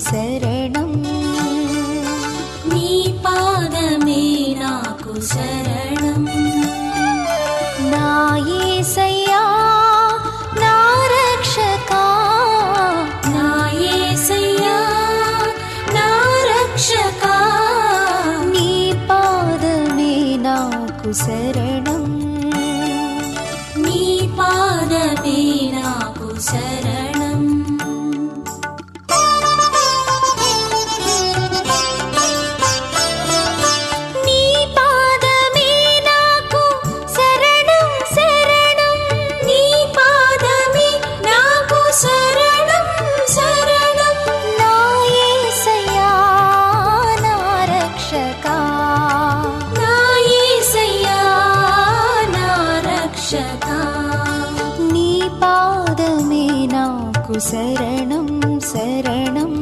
శరణం నీ పాదమే నాకు శరణం నా యేసయ్యా నా రక్షకా నా యేసయ్యా నా రక్షకా నీ పాదమే నాకు శరణం నీ పాదమే నాకు శరణం నీ పాదమే నాకు శరణం